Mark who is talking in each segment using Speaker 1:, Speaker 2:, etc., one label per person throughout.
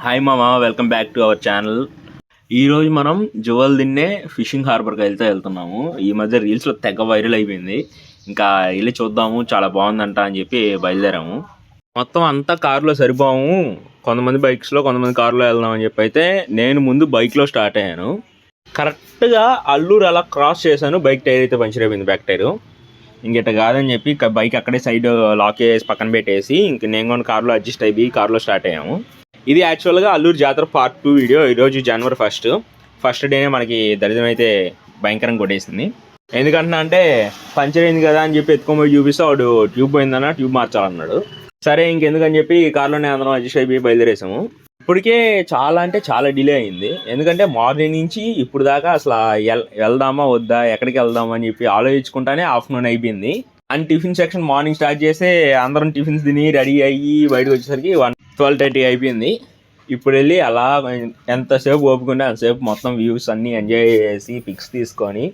Speaker 1: Hi మామా, welcome back to our channel. ఈరోజు మనం జువల్దిన్నే ఫిషింగ్ హార్బర్కి వెళ్తున్నాము. ఈ మధ్య రీల్స్లో తెగ వైరల్ అయిపోయింది. ఇంకా వెళ్ళి చూద్దాము, చాలా బాగుందంట అని చెప్పి బయలుదేరాము. మొత్తం అంతా కారులో సరిపోము, కొంతమంది బైక్స్లో కొంతమంది కారులో వెళ్దాం అని చెప్పి అయితే నేను ముందు బైక్లో స్టార్ట్ అయ్యాను. కరెక్ట్గా అల్లూరు అలా క్రాస్ చేశాను, బైక్ టైర్ అయితే పంచర్ అయిపోయింది, బ్యాక్ టైరు. ఇంకెట కాదని చెప్పి బైక్ అక్కడే సైడ్ లాక్ చేసి పక్కన పెట్టేసి ఇంక నేను కూడా కారులో అడ్జస్ట్ అయిపోయి కారులో స్టార్ట్ అయ్యాము. ఇది యాక్చువల్గా అల్లూరు జాతర పార్ట్ 2 వీడియో. ఈరోజు జనవరి ఫస్ట్ డేనే మనకి దరిద్రం అయితే భయంకరంగా కొట్టేసింది. ఎందుకంటున్నా అంటే పంచర్ అయింది కదా అని చెప్పి ఎత్తుకొని చూపిస్తే వాడు ట్యూబ్ పోయిందన్న, ట్యూబ్ మార్చాలన్నాడు. సరే ఇంకెందుకని చెప్పి కార్లోనే అందరం అడ్జస్ట్ అయిపోయి బయలుదేరేసాము. ఇప్పటికే చాలా డిలే అయింది. ఎందుకంటే మార్నింగ్ నుంచి ఇప్పుడు దాకా అసలు వెళ్దామా వద్దా, ఎక్కడికి వెళ్దామా అని చెప్పి ఆలోచించుకుంటానే ఆఫ్టర్నూన్ అయిపోయింది. And tiffin section morning start చేస్తే అందరం టిఫిన్స్ తిని రెడీ అయ్యి బయటకు వచ్చేసరికి 12:30 అయిపోయింది. ఇప్పుడు వెళ్ళి అలా ఎంతసేపు ఓపుకుంటే అంతసేపు మొత్తం వ్యూస్ అన్నీ ఎంజాయ్ చేసి పిక్స్ తీసుకొని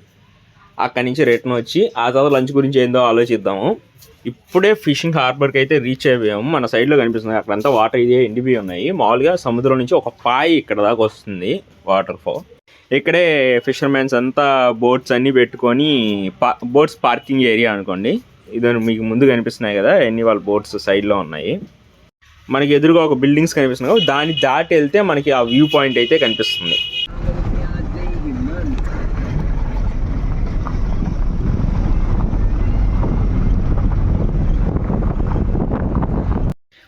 Speaker 1: అక్కడి నుంచి రిటర్న్ వచ్చి ఆ తర్వాత లంచ్ గురించి ఏందో ఆలోచిద్దాము. ఇప్పుడే ఫిషింగ్ హార్బర్కి అయితే రీచ్ అయిపోయాము. మన సైడ్లో కనిపిస్తుంది అక్కడంతా వాటర్ ఇదే ఎండిపోయి ఉన్నాయి. మామూలుగా సముద్రం నుంచి ఒక పాయి ఇక్కడ దాకా వస్తుంది వాటర్ ఫాల్. ఇక్కడే ఫిషర్మెన్స్ అంతా బోట్స్ అన్నీ పెట్టుకొని బోట్స్ పార్కింగ్ ఏరియా అనుకోండి. ఇది మీకు ముందు కనిపిస్తున్నాయి కదా, ఎన్ని వాళ్ళ బోట్స్ సైడ్లో ఉన్నాయి. మనకి ఎదురుగా ఒక బిల్డింగ్స్ కనిపిస్తున్నాయి, దాన్ని దాటి వెళ్తే మనకి ఆ వ్యూ పాయింట్ అయితే కనిపిస్తుంది.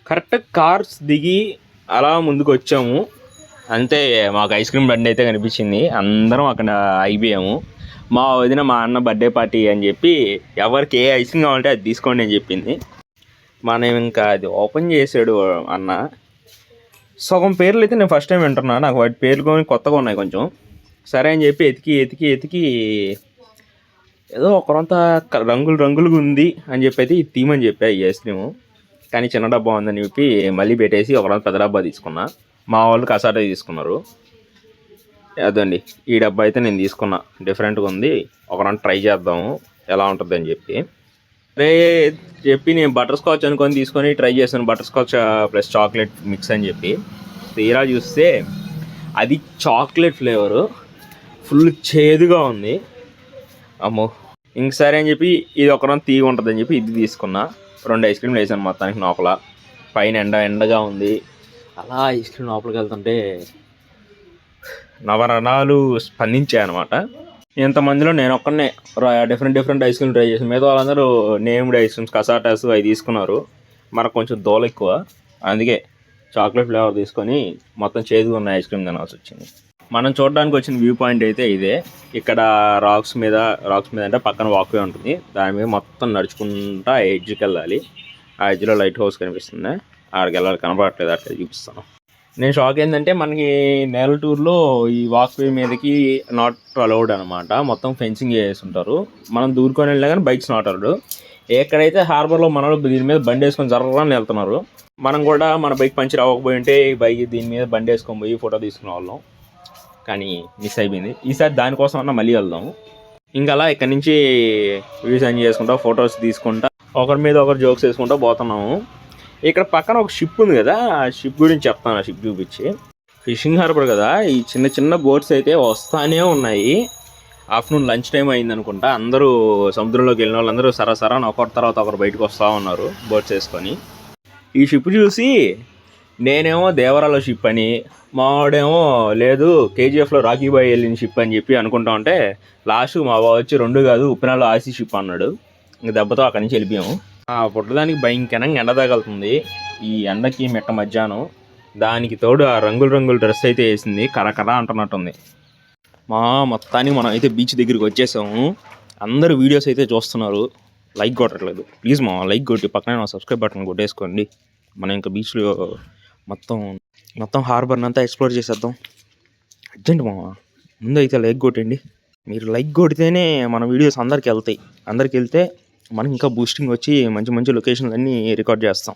Speaker 1: కరెక్ట్ కార్స్ దిగి అలా ముందుకు వచ్చాము అంతే, మాకు ఐస్ క్రీమ్ బండి అయితే కనిపించింది. అందరం అక్కడ అయిపోయాము. మా వదిన మా అన్న బర్త్డే పార్టీ అని చెప్పి ఎవరికి ఏ ఐస్ క్రీమ్ కావాలంటే అది తీసుకోండి అని చెప్పింది. మనం ఇంకా అది ఓపెన్ చేసాడు అన్న. సగం పేర్లు అయితే నేను ఫస్ట్ టైం వింటున్నా, నాకు వాటి పేర్లు కొన్ని కొత్తగా ఉన్నాయి కొంచెం. సరే అని చెప్పి ఎతికి ఏదో ఒకరంతా రంగులుగా ఉంది అని చెప్పి అయితే ఇది తీమని చెప్పా ఈ ఐస్ క్రీము. కానీ చిన్న డబ్బా ఉందని చెప్పి మళ్ళీ పెట్టేసి ఒకరంతా పెద్ద డబ్బా తీసుకున్నా. మా వాళ్ళు కసాటే తీసుకున్నారు. అదండి ఈ డబ్బా అయితే నేను తీసుకున్నా, డిఫరెంట్గా ఉంది, ఒకరంతా ట్రై చేద్దాము ఎలా ఉంటుంది అని చెప్పి. అరే చెప్పి నేను బటర్ స్కాచ్ అనుకొని తీసుకొని ట్రై చేశాను, butter scotch plus chocolate mix అని చెప్పి. తీరా చూస్తే అది చాక్లెట్ ఫ్లేవరు, ఫుల్ చేదుగా ఉంది. అమ్మో ఇంక సరే అని చెప్పి ఇది ఒకరం తీగ ఉంటుందని చెప్పి ఇది తీసుకున్నా. 2 ఐస్ క్రీమ్లు వేసాను మొత్తానికి లోపల. పైన ఎండగా ఉంది. అలా ఐస్ క్రీమ్ లోపలికి వెళ్తుంటే నవరణాలు స్పందించాయి అనమాట. ఇంతమందిలో నేను ఒక్కనే డిఫరెంట్ ఐస్ క్రీమ్ ట్రై చేసాను. మిగతా వాళ్ళందరూ నేమ్డ్ ఐస్ క్రీమ్స్ కసాటాస్ అవి తీసుకున్నారు. మనకు కొంచెం దోల ఎక్కువ, అందుకే చాక్లెట్ ఫ్లేవర్ తీసుకొని మొత్తం చేదుగా ఉన్న ఐస్ క్రీమ్ తినాల్సి వచ్చింది. మనం చూడడానికి వచ్చిన వ్యూ పాయింట్ అయితే ఇదే. ఇక్కడ రాక్స్ మీద అంటే పక్కన వాక్వే ఉంటుంది, దాని మీద మొత్తం నడుచుకుంటా ఎడ్జ్కి వెళ్ళాలి. ఆ ఎడ్జ్లో లైట్ హౌస్ కనిపిస్తుంది, ఆడికి వెళ్ళాలి, కనపడట్లేదు, అట్లా చూపిస్తాను. నేను షాక్ ఏంటంటే మనకి నేలటూరులో ఈ వాక్వే మీదకి నాట్ అలౌడ్ అనమాట, మొత్తం ఫెన్సింగ్ చేసి ఉంటారు. మనం దూరుకొని వెళ్ళినా కానీ బైక్స్ నాట్ అలౌడ్. ఎక్కడైతే హార్బర్లో మనలో దీని మీద బండి వేసుకొని జర్రని వెళ్తున్నారు. మనం కూడా మన బైక్ పంచర్ అవ్వకపోయి ఉంటే బైక్ దీని మీద బండి వేసుకొని పోయి ఫోటో తీసుకునే వాళ్ళం, కానీ మిస్ అయిపోయింది. ఈసారి దానికోసం అన్నా మళ్ళీ వెళ్దాము. ఇంకా అలా ఇక్కడ నుంచి వ్యూస్ ఎంజాయ్ చేసుకుంటా, ఫొటోస్ తీసుకుంటా, ఒకరి మీద ఒకరు జోక్స్ వేసుకుంటా పోతున్నాము. ఇక్కడ పక్కన ఒక షిప్ ఉంది కదా, ఆ షిప్ గురించి చెప్తాను. ఆ షిప్ చూపించి, ఫిషింగ్ హార్బర్ కదా, ఈ చిన్న బోట్స్ అయితే వస్తానే ఉన్నాయి. ఆఫ్టర్నూన్ లంచ్ టైం అయింది అనుకుంటా, అందరూ సముద్రంలోకి వెళ్ళిన వాళ్ళందరూ సరా ఒకరి తర్వాత ఒకరు బయటకు వస్తూ ఉన్నారు బోట్స్ వేసుకొని. ఈ షిప్ చూసి నేనేమో దేవరాలో షిప్ అని, మావాడేమో లేదు కేజీఎఫ్లో రాకీ బాయ్ వెళ్ళిన షిప్ అని చెప్పి అనుకుంటా ఉంటే లాస్ట్ మా బావ వచ్చి 2 కాదు ఉప్పినాలో ఆసి షిప్ అన్నాడు. ఇంక దెబ్బతో అక్కడి నుంచి వెళ్ళిపోయాము. ఆ పుట్టడానికి భయంకరంగా ఎండ తగలుతుంది. ఈ ఎండకి మిట్ట మధ్యాహ్నం, దానికి తోడు ఆ రంగుల డ్రెస్ అయితే వేసింది, కరకర అంటున్నట్టుంది. మొత్తానికి మనం అయితే బీచ్ దగ్గరికి వచ్చేసాము. అందరూ వీడియోస్ అయితే చూస్తున్నారు, లైక్ కొట్టట్లేదు. ప్లీజ్ లైక్ కొట్టి పక్కనే సబ్స్క్రైబ్ బటన్ కొట్టేసుకోండి. మనం ఇంకా బీచ్లో మొత్తం హార్బర్ని అంతా ఎక్స్ప్లోర్ చేసేద్దాం. అర్జెంట్ ముందు అయితే లైక్ కొట్టండి. మీరు లైక్ కొడితేనే మన వీడియోస్ అందరికి వెళ్తే మనకి ఇంకా బూస్టింగ్ వచ్చి మంచి లొకేషన్లు అన్నీ రికార్డ్ చేస్తాం.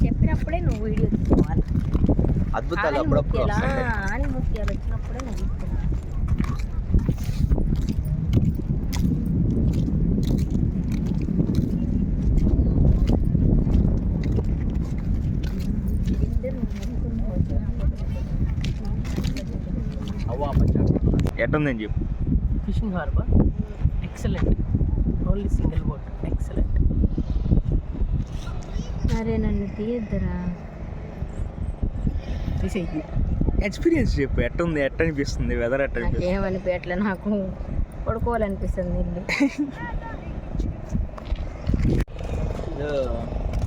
Speaker 1: చెప్పినప్పుడే నువ్వు వీడియో తీసుకోవాలి. అద్భుతాలు అప్పుడప్పుడు వచ్చినప్పుడే నువ్వు ఎట్టుందని చెప్పు.
Speaker 2: Fishing harbour excellent, only single boat, excellent.
Speaker 3: అరే నన్ను తీయద్దురా.
Speaker 1: ఎక్స్పీరియన్స్ చెప్పు, ఎట్టుంది, ఎట్ట అనిపిస్తుంది, వెదర్ ఎట్ట అనిపిస్తుంది?
Speaker 3: ఏమనిపించట్లే, నాకు పడుకోవాలనిపిస్తుంది ఇల్లు.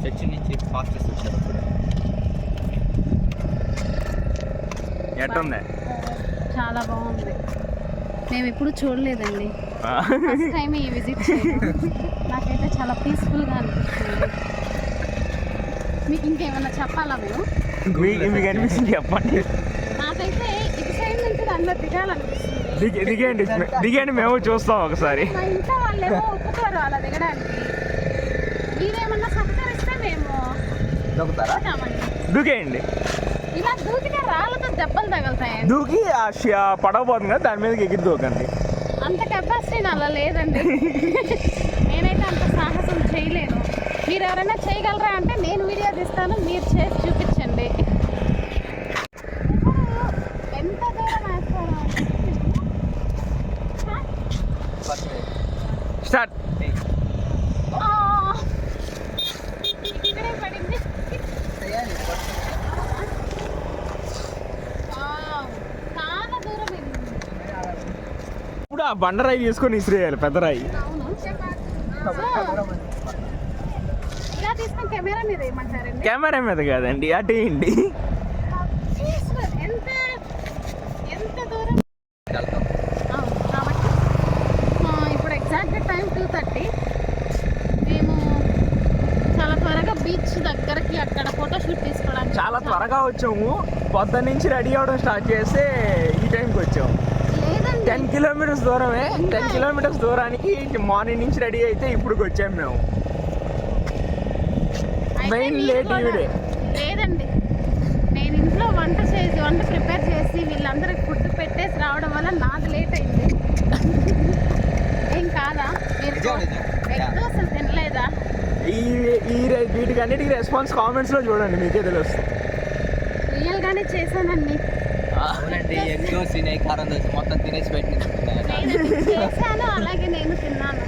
Speaker 4: చర్చి నుంచి ఫాస్టెస్ట్ వచ్చారు అప్పుడు.
Speaker 1: ఎట్టుంది?
Speaker 3: చాలా బాగుంది, మేము ఎప్పుడు చూడలేదండి, ఫస్ట్ టైం ఈ విజిట్ చేయడం. నాకైతే చాలా పీస్ఫుల్గా అనిపిస్తుంది. మీకు ఇంకేమన్నా చెప్పాలా మేము?
Speaker 1: మీకు అనిపిస్తుంది చెప్పండి.
Speaker 3: నాకైతే ఇటు సైడ్ నుంచి దాంట్లో దిగాలనిపిస్తుంది.
Speaker 1: దిగండి మేము చూస్తాం ఒకసారి.
Speaker 3: మా ఇంట్లో వాళ్ళేమో ఒప్పుకోరు అలా దిగడానికి. మీరేమన్నా సహకరిస్తే మేము దూకుతామండి.
Speaker 1: దూకేయండి.
Speaker 3: ఇలా దూకితే రాళ్ళతో దెబ్బలు తగులుతాయండి.
Speaker 1: దూకి పడవ పోతుంది కదా, దాని మీదకి ఎగిరి దూకండి.
Speaker 3: అంత కెపాసిటీ నాలో లేదండి. నేనైతే అంత సాహసం చేయలేను. మీరు ఎవరైనా చేయగలరా అంటే నేను వీడియో తీస్తాను, మీరు చేసి చూపించండి. ఎంత దూరం వేస్తారా?
Speaker 1: స్టార్ట్.
Speaker 3: ఇక్కడే పడింది. చాలా దూరం వెళ్ళింది.
Speaker 1: ఇప్పుడు ఆ బండరాయి తీసుకొని ఇసిరేయాలి, పెద్ద రాయి.
Speaker 3: అవును. ఇలా తీసుకొని కెమెరా మీద ఏమంటారండి?
Speaker 1: కెమెరా మీద కాదండి, అటేయండి.
Speaker 3: ఎంత ఎంత దూరం? కాబట్టి ఇప్పుడు ఎగ్జాక్ట్గా టైం 2:30. మేము చాలా త్వరగా బీచ్ దగ్గరకి అక్కడ ఫోటోషూట్ తీసుకోవడానికి
Speaker 1: చాలా త్వరగా వచ్చాము. పొద్దున్న నుంచి రెడీ అవ్వడం స్టార్ట్ చేస్తే ఈ టైంకి వచ్చాము.
Speaker 3: లేదండి,
Speaker 1: 10 కిలోమీటర్స్ దూరమే. 10 కిలోమీటర్స్ దూరానికి మార్నింగ్ నుంచి రెడీ అయితే ఇప్పుడుకి వచ్చాము మేము.
Speaker 3: అయితే
Speaker 1: మెయిన్
Speaker 3: మీరు
Speaker 1: లేట్
Speaker 3: కూడా-
Speaker 1: ఈవిడే.
Speaker 3: లేదండి, నేను ఇంట్లో వంట ప్రిపేర్ చేసి వీళ్ళందరికి ఫుడ్ పెట్టేసి రావడం వల్ల నాది లేట్ అయింది. ఏం కాదా? మీరు ఎగ్ దోశలు తినలేదా?
Speaker 1: వీటికన్నిటికి రెస్పాన్స్ కామెంట్స్ లో చూడండి, మీకే తెలుస్తుంది.
Speaker 3: రియల్గానే చేశానండి.
Speaker 4: అవునండి, ఎగ్ దోశ నెయ్యి కారం దోశ మొత్తం తినేసి పెట్టింది.
Speaker 3: లేదండి, చేశాను, అలాగే నేను తిన్నాను.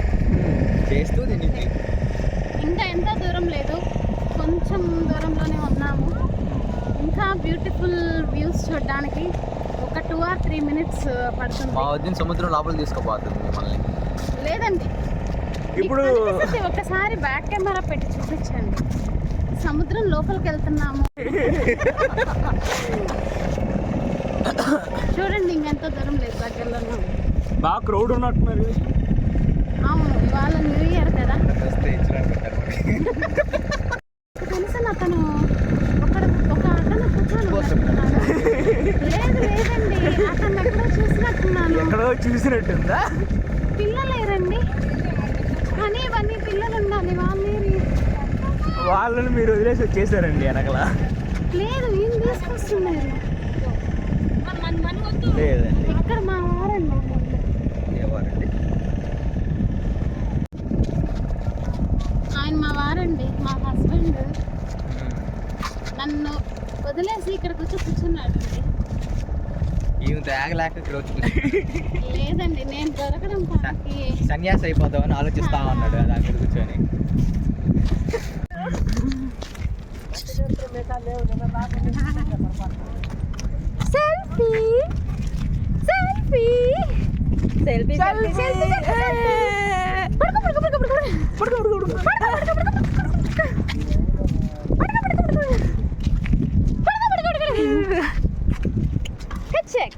Speaker 4: చేస్తూ తినింది.
Speaker 3: ఇంకా ఎంత దూరం లేదు, కొంచెం దూరంలోనే ఉన్నాము. ఇంకా బ్యూటిఫుల్ వ్యూస్ చూడడానికి ఒక 2 or 3 minutes పడుతుంది.
Speaker 4: మా వద్ద సముద్రం లోపల తీసుకోపోతుంది మిమ్మల్ని.
Speaker 3: లేదండి,
Speaker 1: ఇప్పుడు
Speaker 3: ఒకసారి బ్యాక్ కెమెరా పెట్టి చూపించండి. సముద్రం లోపలికి వెళ్తున్నాము. చూడండి, ఇంకెంత దూరం లేదు, దగ్గరలో ఉన్నాము.
Speaker 1: బాగా క్రౌడ్ ఉన్నట్టున్నారు.
Speaker 3: అవును, ఇవాళ న్యూ ఇయర్ కదా.
Speaker 4: వస్తే ఇచ్చినట్టు
Speaker 3: తెలిసిన అతను ఒక అతను కూర్చొని ఉన్నట్టున్నాడు. లేదండి, అతను ఎక్కడో చూసినట్టున్నాను.
Speaker 1: ఎక్కడో చూసినట్టుందా?
Speaker 3: పిల్లలేరండి, కానీ ఇవన్నీ పిల్లలు ఉండాలి.
Speaker 1: వాళ్ళని మీరు వదిలేసి వచ్చేసారండి వెనకలా.
Speaker 3: లేదు, ఏం తీసుకొస్తున్నారు?
Speaker 1: లేదండి,
Speaker 3: ఇక్కడ మా వారండి. ఆయన మా వారండి, మా హస్బెండ్. నన్ను వదిలేసి ఇక్కడికి వచ్చి కూర్చున్నాడు.
Speaker 4: ఈమె తాగలేక ఇక్కడ వచ్చి
Speaker 3: లేదండి, నేను దొరకడం కాకి
Speaker 4: సన్యాసి అయిపోతామని ఆలోచిస్తా ఉన్నాడు అది అక్కడ కూర్చొని.
Speaker 3: Selfie selfie selfie check.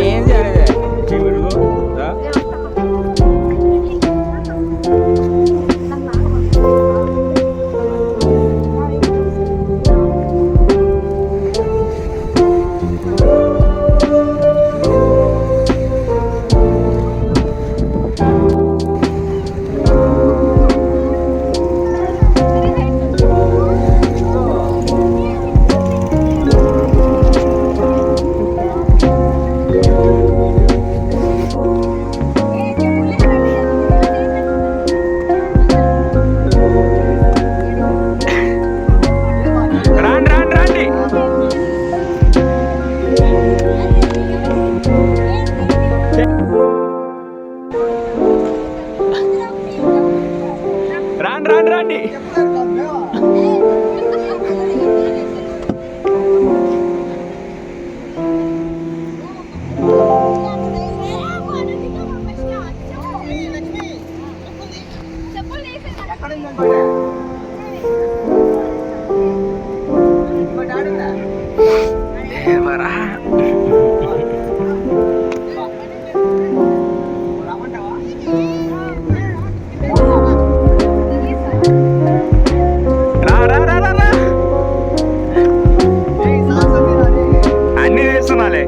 Speaker 1: ఏం చేయలేదే చెవిడు రండి అన్ని వేస్తున్నాలే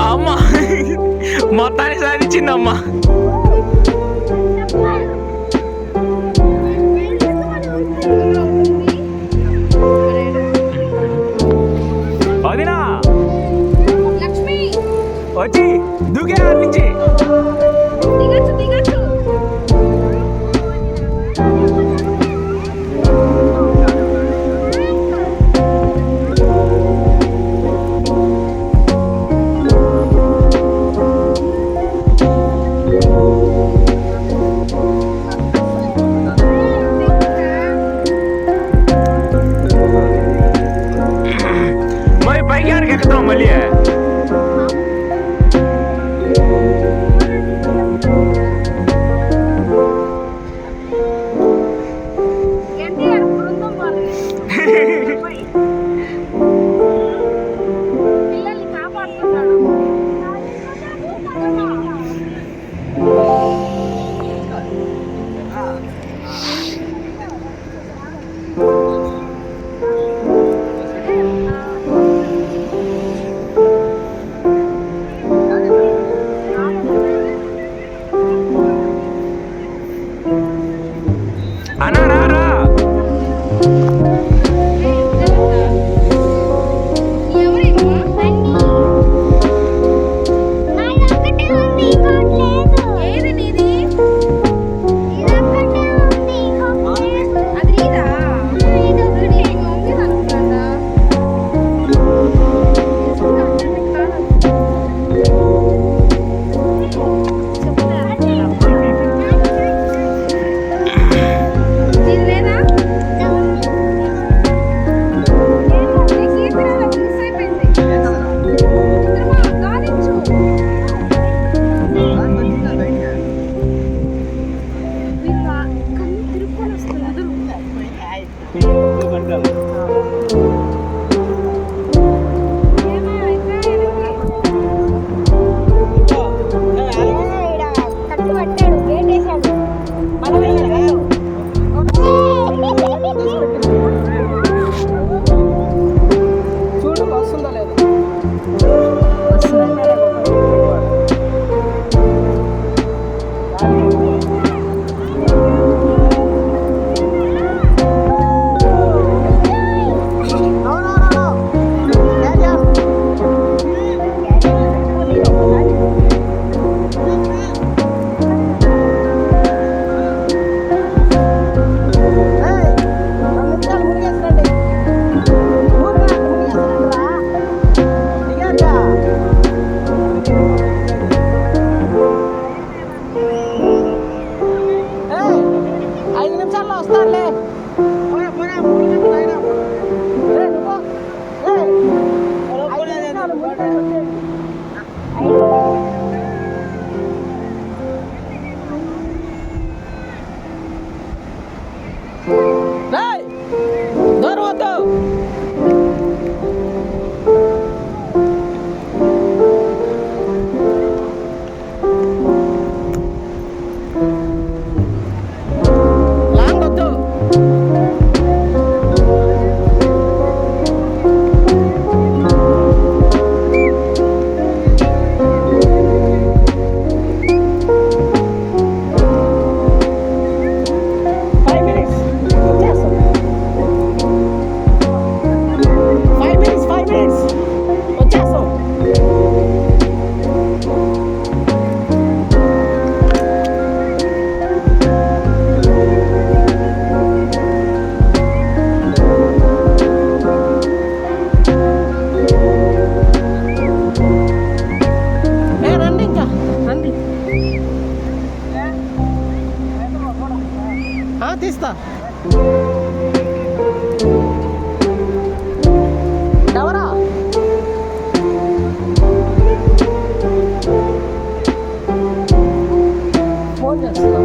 Speaker 1: అమ్మా మొత్తాన్ని సాధించిందమ్మా. వదినా వచ్చి దూకే నుంచి మరి పైకి ఆడికి ఎక్కుతాం మళ్ళీ. అన్నా రా రా.
Speaker 2: తీస్తా. ఎవరా ఫోన్ చేస్తున్నా.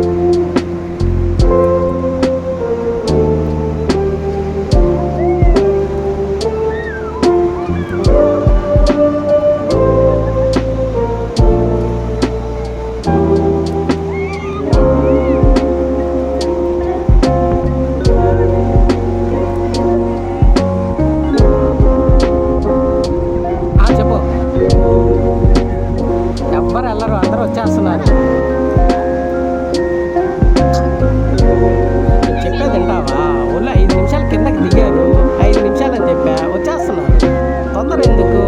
Speaker 2: చెప్పు. ఎవ్వరు వెళ్ళరు, అందరూ వచ్చేస్తున్నారు. చెప్పేది వింటావా? ఓన్లీ 5 నిమిషాలు కిందకి దిగారు, 5 నిమిషాలు అని చెప్పా, వచ్చేస్తున్నారు. తొందర ఎందుకు?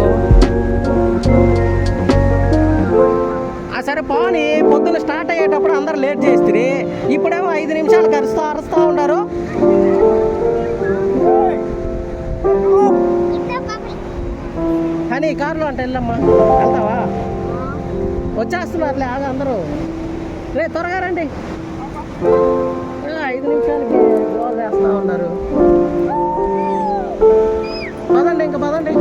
Speaker 2: సరే పోనీ, పొద్దున్న స్టార్ట్ అయ్యేటప్పుడు అందరు లేట్ చేస్తారు, ఇప్పుడేమో 5 నిమిషాలు అరుస్తూ ఉన్నారు. కానీ ఈ కారులో అంటే వెళ్ళమ్మా, వెళ్తావా? వచ్చేస్తున్నారులే, ఆగా అందరూ. రే త్వరగా రండి. 5 నిమిషాలకి జోలు వేస్తూ ఉన్నారు. పదండి, ఇంకా పదండి.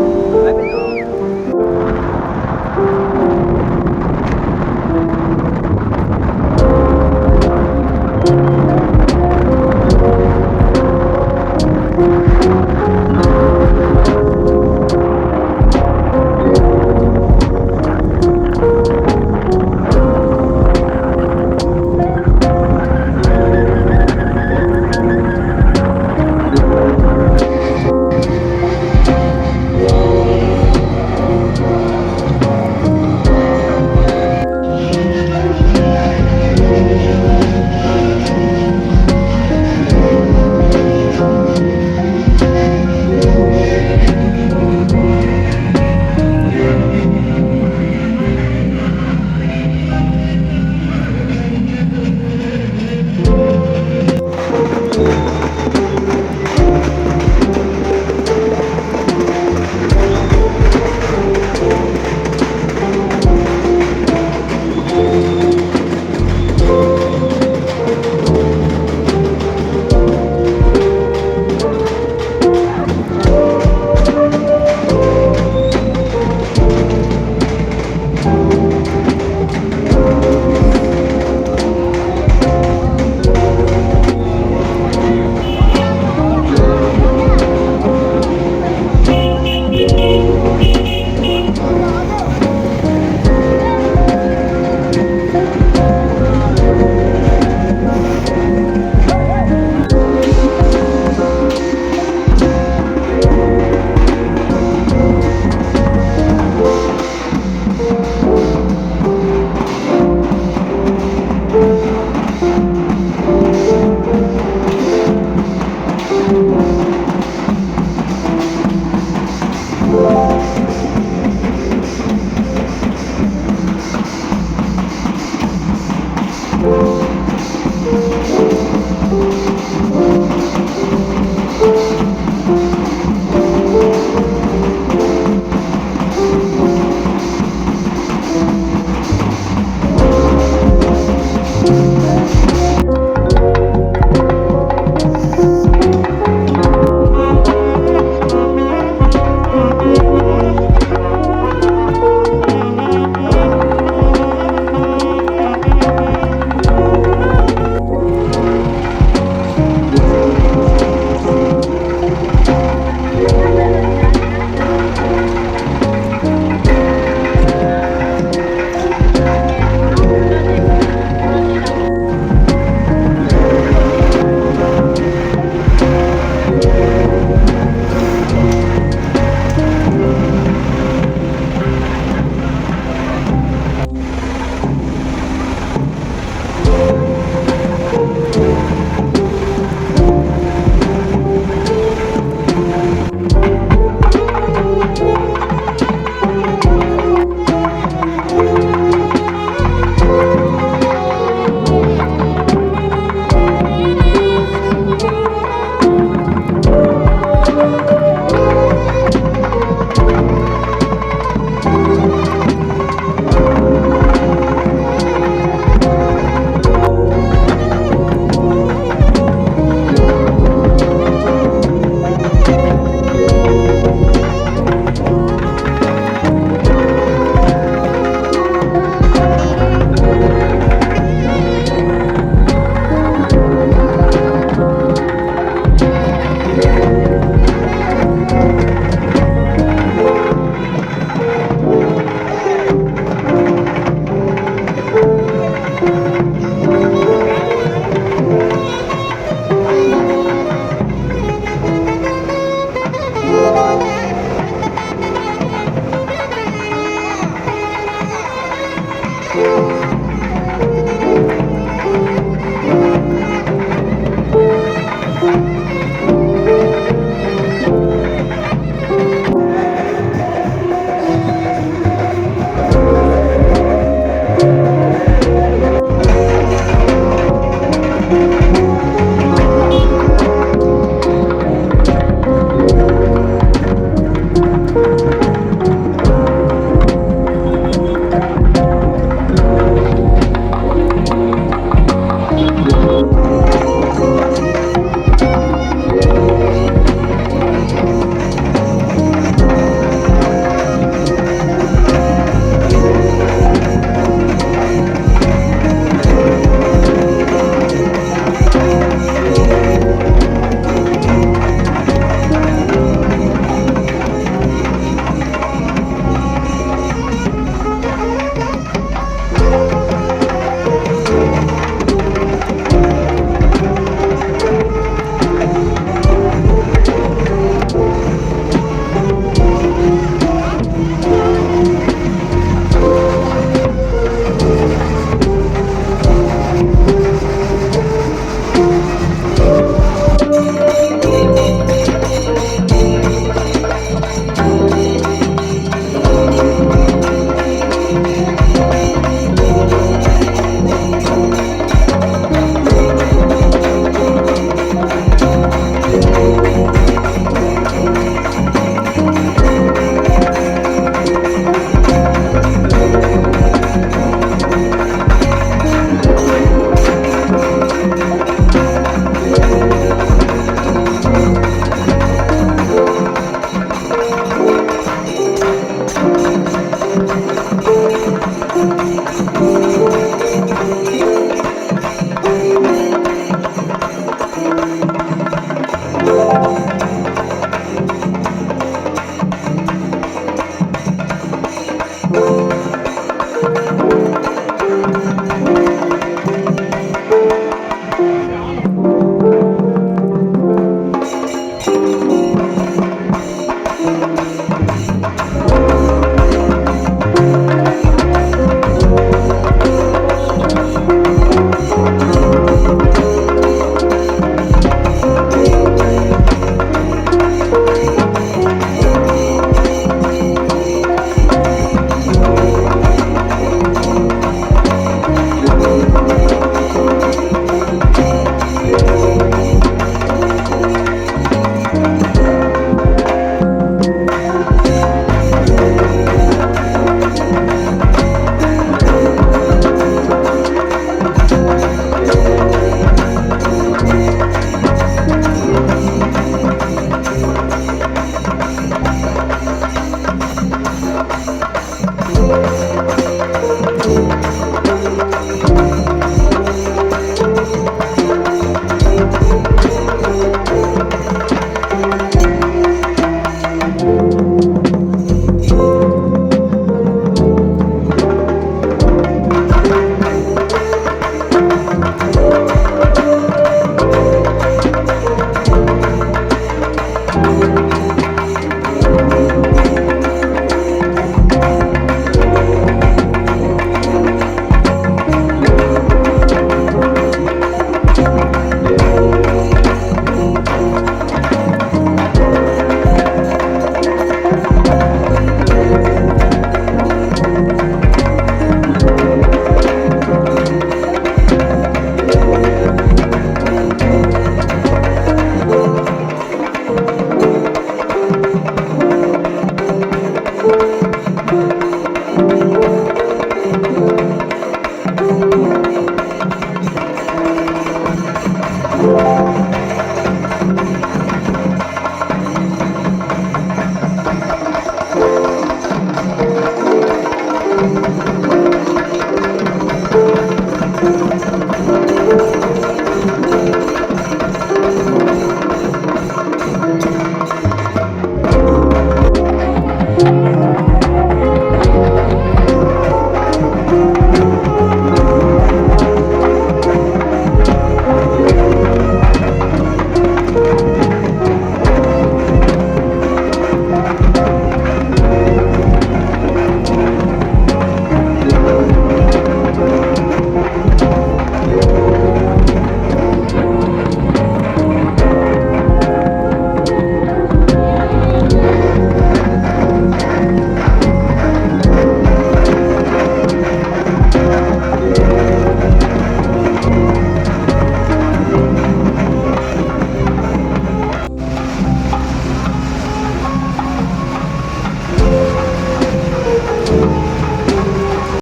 Speaker 2: చేస్తాను